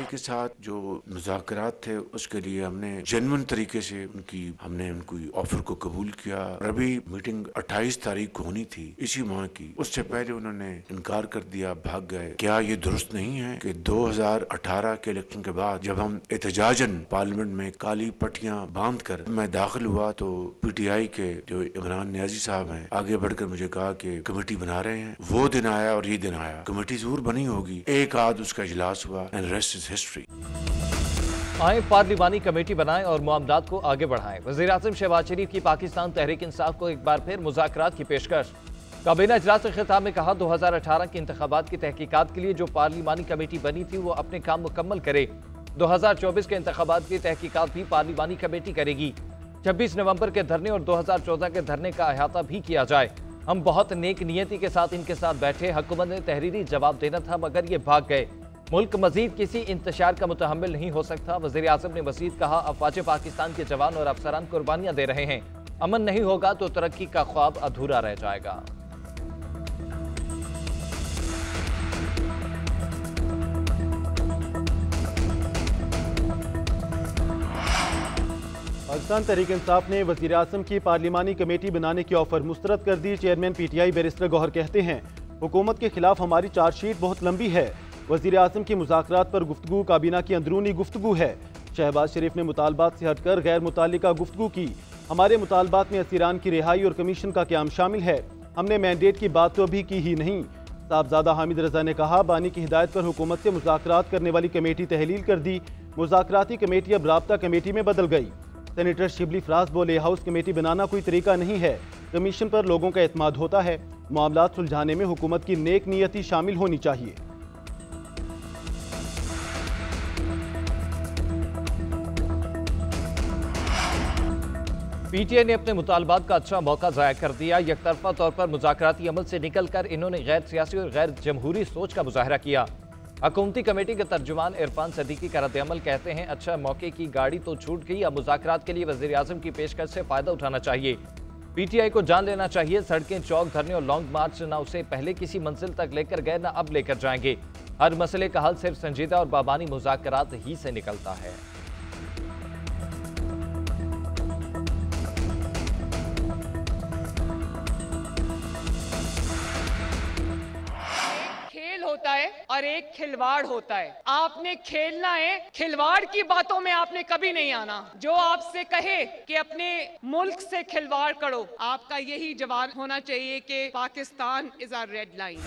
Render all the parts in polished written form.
के साथ जो मुज़ाकरात थे उसके लिए हमने जेन्युइन तरीके से हमने उनकी ऑफर को कबूल किया। अभी मीटिंग 28 तारीख को होनी थी इसी माह की, उससे पहले उन्होंने इनकार कर दिया, भाग गए। क्या ये दुरुस्त नहीं है कि 2018 के इलेक्शन के बाद जब हम एहतजाजन पार्लियामेंट में काली पट्टियां बांध कर मैं दाखिल हुआ तो PTI के जो इमरान नियाजी साहब हैं आगे बढ़कर मुझे कहा कि कमेटी बना रहे हैं। वो दिन आया और ये दिन आया, कमेटी जरूर बनी होगी, एक आध उसका इजलास हुआ एंड रेस्ट इज हिस्ट्री। आए पार्लिमानी कमेटी बनाएं और मामलात को आगे बढ़ाएं। वज़ीर आज़म शहबाज शरीफ की पाकिस्तान तहरीक इंसाफ को एक बार फिर मुज़ाकरात की पेशकश। काबीना इजलास के खिताब में कहा 2018 के इंतखाबात की तहकीकात के लिए जो पार्लिमानी कमेटी बनी थी वो अपने काम मुकम्मल करे। 2024 के इंतखाबात की तहकीकात भी पार्लिमानी कमेटी करेगी। 26 नवंबर के धरने और 2014 के धरने का अहाता भी किया जाए। हम बहुत नेक नियति के साथ इनके साथ बैठे, हुकूमत ने तहरीरी जवाब देना था मगर ये भाग गए। मुल्क मजीद किसी इंतशार का मुतहम्मिल नहीं हो सकता। वज़ीर आज़म ने मजीद कहा, अफवाज पाकिस्तान के जवान और अफसरान कुर्बानियां दे रहे हैं। अमन नहीं होगा तो तरक्की का ख्वाब अधूरा रह जाएगा। पाकिस्तान तहरीक इंसाफ ने वज़ीर आज़म की पार्लिमानी कमेटी बनाने की ऑफर मुस्तरद कर दी। चेयरमैन PTI बैरिस्टर गौहर कहते हैं, हुकूमत के खिलाफ हमारी चार्जशीट बहुत लंबी है। वज़ीर आज़म की मुज़ाकरात पर गुफ्तगू काबीना की अंदरूनी गुफ्तगू है। शहबाज शरीफ ने मुतालबात से हटकर गैर मुतालिका गुफ्तगू की। हमारे मुतालबात में असीरान की रिहाई और कमीशन का क़याम शामिल है। हमने मैंडेट की बात तो अभी की ही नहीं। साहबजादा हामिद रजा ने कहा, बानी की हिदायत पर हुकूमत से मुज़ाकरात करने वाली कमेटी तहलील कर दी। मुज़ाकराती कमेटी अब राब्ता कमेटी में बदल गई। सेनेटर शिबली फराज बोले, हाउस कमेटी बनाना कोई तरीका नहीं है। कमीशन पर लोगों का एतमाद होता है। मामलात सुलझाने में हुकूमत की नेक नियति शामिल होनी चाहिए। PTI ने अपने मुतालबात का अच्छा मौका ज़ाया कर दिया। यकतरफा तौर पर मुज़ाकराती अमल से निकल कर इन्होंने गैर सियासी और गैर जमहूरी सोच का मुजाहरा किया। हुकूमती कमेटी के तर्जुमान इरफान सदीकी का रद्द-ए-अमल कहते हैं, अच्छा मौके की गाड़ी तो छूट गई, अब मुज़ाकरात के लिए वज़ीर आज़म की पेशकश से फ़ायदा उठाना चाहिए। PTI को जान लेना चाहिए, सड़कें, चौक, धरने और लॉन्ग मार्च ना उसे पहले किसी मंजिल तक लेकर गए ना अब लेकर जाएंगे। हर मसले का हल सिर्फ संजीदा और बाबानी मुज़ाकरात ही से निकलता है। होता है और एक खिलवाड़ होता है। आपने खेलना है, खिलवाड़ की बातों में आपने कभी नहीं आना। जो आपसे कहे कि अपने मुल्क से खिलवाड़ करो, आपका यही जवाब होना चाहिए कि Pakistan is a red line.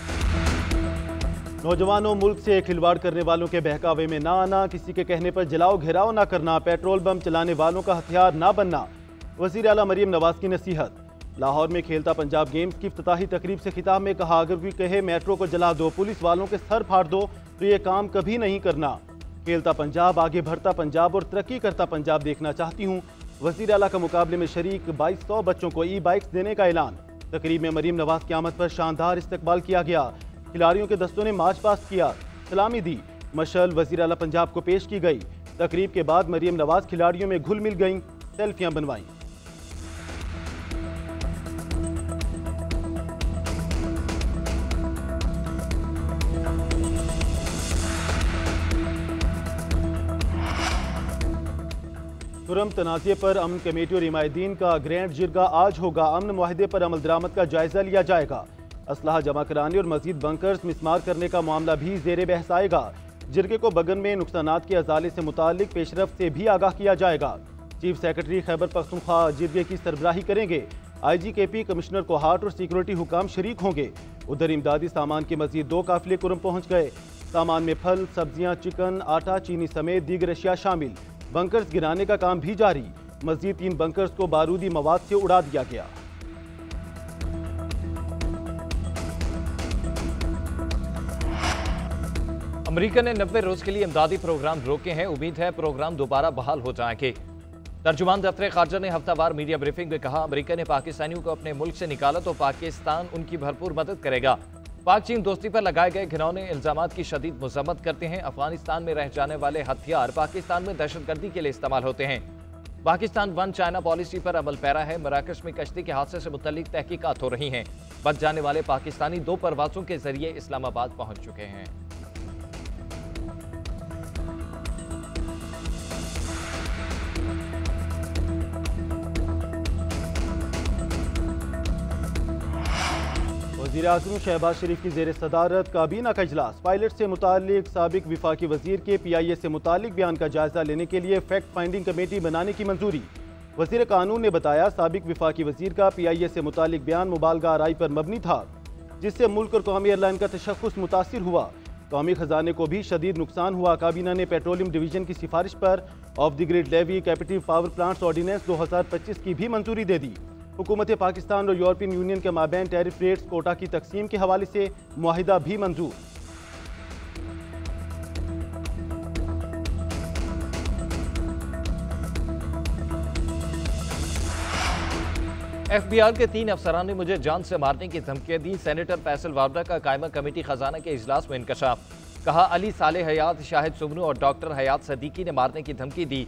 नौजवानों, मुल्क से खिलवाड़ करने वालों के बहकावे में ना आना, किसी के कहने पर जलाओ घेराव ना करना, पेट्रोल बम चलाने वालों का हथियार ना बनना। वज़ीर आला मरीम नवाज की नसीहत। लाहौर में खेलता पंजाब गेम्स की इफ्तिताही तकरीब से खिताब में कहा, अगर कोई कहे मेट्रो को जला दो, पुलिस वालों के सर फाड़ दो तो ये काम कभी नहीं करना। खेलता पंजाब, आगे बढ़ता पंजाब और तरक्की करता पंजाब देखना चाहती हूँ। वज़ीर आला का मुकाबले में शरीक 2200 बच्चों को ई-बाइक्स देने का ऐलान। तकरीब में मरीम नवाज की आमद पर शानदार इस्तकबाल किया गया। खिलाड़ियों के दस्तों ने मार्च पास्ट किया, सलामी दी। मशल वज़ीर आला पंजाब को पेश की गई। तकरीब के बाद मरीम नवाज खिलाड़ियों में घुल मिल गईं, सेल्फियां बनवाईं। तुरम तनाज़े पर अमन कमेटी और हिमायतदीन का ग्रैंड जिरगा आज होगा। अमन मुआहदे पर अमल दरामद का जायजा लिया जाएगा। असलहा जमा कराने और मजीद बंकर्स मिसमार करने का मामला भी जेर बहस आएगा। जिरगे को बगन में नुकसानात के अजाले से मुतालिक पेशरफ से भी आगाह किया जाएगा। चीफ सेक्रेटरी खैबर पख्तूनख्वा जिरगे की सरबराही करेंगे। IGKP कमिश्नर कोहाट और सिक्योरिटी हुकाम शरीक होंगे। उधर इमदादी सामान के मजीद 2 काफिले कुरम पहुँच गए। सामान में फल, सब्जियाँ, चिकन, आटा, चीनी समेत दीगर अशिया शामिल। बंकर्स गिराने का काम भी जारी। मजीद 3 बंकर्स को बारूदी मवाद से उड़ा दिया गया। अमेरिका ने 90 रोज के लिए इमदादी प्रोग्राम रोके हैं। उम्मीद है प्रोग्राम दोबारा बहाल हो जाएंगे। तर्जुमान दफ्तर खारजा ने हफ्तावार मीडिया ब्रीफिंग में कहा, अमेरिका ने पाकिस्तानियों को अपने मुल्क से निकाला तो पाकिस्तान उनकी भरपूर मदद करेगा। पाक चीन दोस्ती पर लगाए गए घिनौने इल्जामात की शदीद मजम्मत करते हैं। अफगानिस्तान में रह जाने वाले हथियार पाकिस्तान में दहशतगर्दी के लिए इस्तेमाल होते हैं। पाकिस्तान वन चाइना पॉलिसी पर अमल पैरा है। मराकश में कश्ती के हादसे से मुतल्लिक तहकीकात हो रही हैं। बच जाने वाले पाकिस्तानी 2 परवाजों के जरिए इस्लामाबाद पहुंच चुके हैं। वज़ीर-ए-आज़म शहबाज शरीफ की ज़ेर सदारत काबीना का इजलास। पायलट से मुतालिक साबिक विफाकी वज़ीर के PIA से मुतालिक बयान का जायजा लेने के लिए फैक्ट फाइंडिंग कमेटी बनाने की मंजूरी। वज़ीर कानून ने बताया साबिक विफाकी वज़ीर का PIA से मुतालिक बयान मुबालगा आराई पर मबनी था, जिससे मुल्क और कौमी एयरलाइन का तशख़्ख़ुस मुतासिर हुआ। कौमी खजाने को भी शदीद नुकसान हुआ। काबीना ने पेट्रोलियम डिवीजन की सिफारिश पर off the grid levy captive power plants ordinance 2025 की भी मंजूरी दे दी। हुकूमत पाकिस्तान और यूरोपियन यूनियन के माबैन टैरिफ रेट्स कोटा की तकसीम के हवाले से मुआहिदा भी मंजूर। FBI के 3 अफसरान ने मुझे जान से मारने की धमकियां दी। सेनेटर फैसल वावड़ा का कायमा कमेटी खजाना के इजलास में इंकशाफ। कहा अली साले हयात, शाहिद सुमनू और डॉक्टर हयात सदीकी ने मारने की धमकी दी।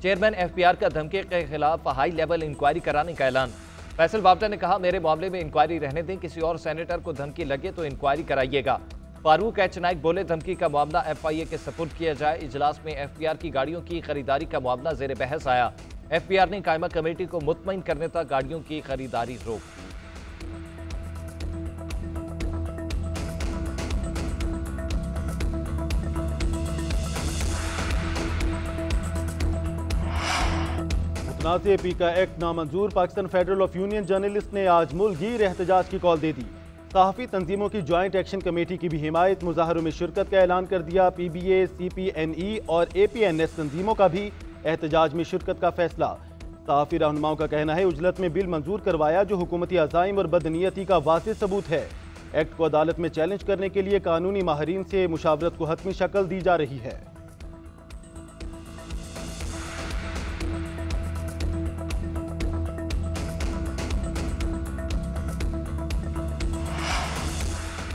चेयरमैन FBI का धमकी के खिलाफ हाई लेवल इंक्वायरी कराने का ऐलान। फैसल वावड़ा ने कहा मेरे मामले में इंक्वायरी रहने दें, किसी और सेनेटर को धमकी लगे तो इंक्वायरी कराइएगा। फारूक एच नाइक बोले धमकी का मामला FIA के सपुर्द किया जाए। इजलास में FBR की गाड़ियों की खरीदारी का मामला जेर बहस आया। FBR ने कायमा कमेटी को मुतमईन करने तक गाड़ियों की खरीदारी रोक दी। मुतनाज़ पीका एक्ट नामंजूर। Pakistan federal of union journalist ने आज मुल्कगीर एहतजाज की कॉल दे दी। सहाफ़ी तंजीमों की ज्वाइंट एक्शन कमेटी की भी हिमायत। मुजाहरों में शिरकत का ऐलान कर दिया। PBA, CPNE और APNS तंजीमों का भी एहतजाज में शिरकत का फैसला। सहाफ़ी रहनुमाओं का कहना है उजलत में बिल मंजूर करवाया जो हुकूमती अज़ाइम और बदनीयती का वाज़ेह सबूत है। एक्ट को अदालत में चैलेंज करने के लिए कानूनी माहिरीन से मुशावरत को हतमी शक्ल दी जा रही है।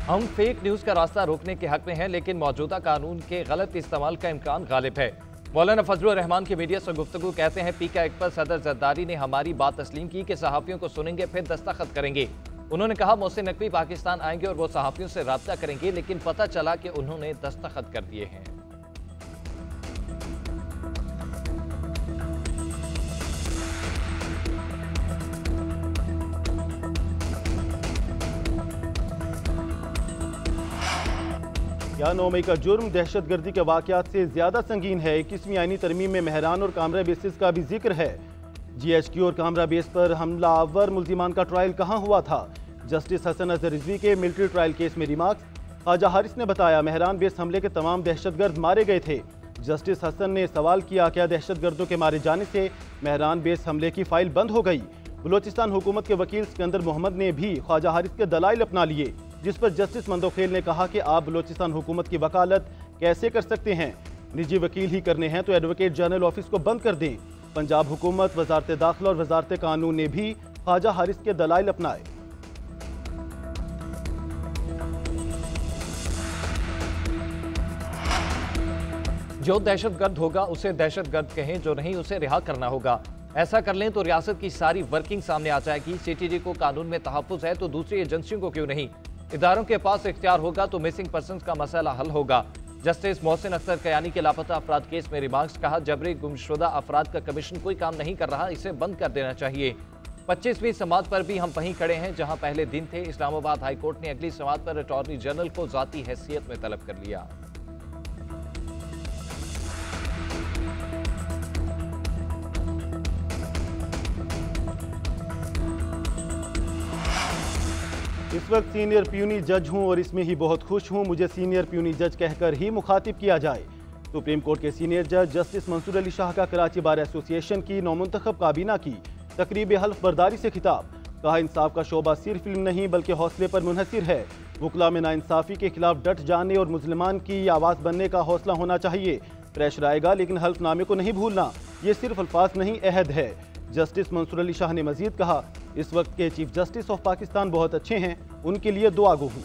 हम फेक न्यूज़ का रास्ता रोकने के हक में हैं, लेकिन मौजूदा कानून के गलत इस्तेमाल का इम्कान गालिब है। मौलाना फजलुर रहमान के मीडिया से गुफ्तगू कहते हैं पीका एक्ट पर सदर जरदारी ने हमारी बात तस्लीम की कि सहाफ़ियों को सुनेंगे फिर दस्तखत करेंगे। उन्होंने कहा मोहसिन नकवी पाकिस्तान आएंगे और वो सहाफ़ियों से रब्ता करेंगे, लेकिन पता चला कि उन्होंने दस्तखत कर दिए हैं। या 9 मई का जुर्म दहशतगर्दी के वाक़यात से ज़्यादा संगीन है। 21वीं आईनी तरमीम में मेहरान और कामरा बेसिस का भी जिक्र है। GHQ और कामरा बेस पर हमलावर मुल्जिमान का ट्रायल कहाँ हुआ था? जस्टिस हसन अजहर रिजवी के मिलिट्री ट्रायल केस में रिमार्क्स। ख्वाजा हारिस ने बताया मेहरान बेस हमले के तमाम दहशतगर्द मारे गए थे। जस्टिस हसन ने सवाल किया क्या दहशतगर्दों के मारे जाने से मेहरान बेस हमले की फाइल बंद हो गई? बलोचिस्तान हुकूमत के वकील सिकंदर मोहम्मद ने भी ख्वाजा हारिस के दलाइल अपना लिए, जिस पर जस्टिस मंदोखेल ने कहा कि आप बलोचिस्तान हुकूमत की वकालत कैसे कर सकते हैं? निजी वकील ही करने हैं तो एडवोकेट जनरल ऑफिस को बंद कर दें। पंजाब हुकूमत, वजारत दाखिला और वजारत कानून ने भी ख्वाजा हारिस के दलाइल अपनाए। जो दहशतगर्द होगा उसे दहशतगर्द कहें, जो नहीं उसे रिहा करना होगा। ऐसा कर लें तो रियासत की सारी वर्किंग सामने आ जाएगी। CTG को कानून में तहफ़्फ़ुज़ है तो दूसरी एजेंसियों को क्यों नहीं? इदारों के पास इख्तियार होगा तो मिसिंग पर्सनस का मसला हल होगा। जस्टिस मोहसिन अख्तर कयानी के लापता अफराद केस में रिमार्क्स। कहा जबरी गुमशुदा अफराद का कमीशन कोई काम नहीं कर रहा, इसे बंद कर देना चाहिए। 25वीं समात पर भी हम वहीं खड़े हैं जहां पहले दिन थे। इस्लामाबाद हाई कोर्ट ने अगली समात पर अटॉर्नी जनरल को ज़ाती हैसियत में तलब कर लिया। इस वक्त सीनियर प्यूनी जज हूं और इसमें ही बहुत खुश हूं। मुझे सीनियर प्यूनी जज कहकर ही मुखातिब किया जाए। सुप्रीम कोर्ट के सीनियर जज जस्टिस मंसूर अली शाह का कराची बार एसोसिएशन की नौमुंतखब काबीना की तकरीब हल्फ बर्दारी से खिताब। कहा इंसाफ का शोबा सिर्फ इल्म नहीं बल्कि हौसले पर मुनहसिर है। वकला में नाइंसाफ़ी के खिलाफ डट जाने और मुसलमान की आवाज़ बनने का हौसला होना चाहिए। प्रेशर आएगा लेकिन हल्फनामे को नहीं भूलना, ये सिर्फ अल्फाज नहीं अहद है। जस्टिस मंसूर अली शाह ने मजीद कहा इस वक्त के चीफ जस्टिस ऑफ पाकिस्तान बहुत अच्छे हैं, उनके लिए दुआ गो हूँ।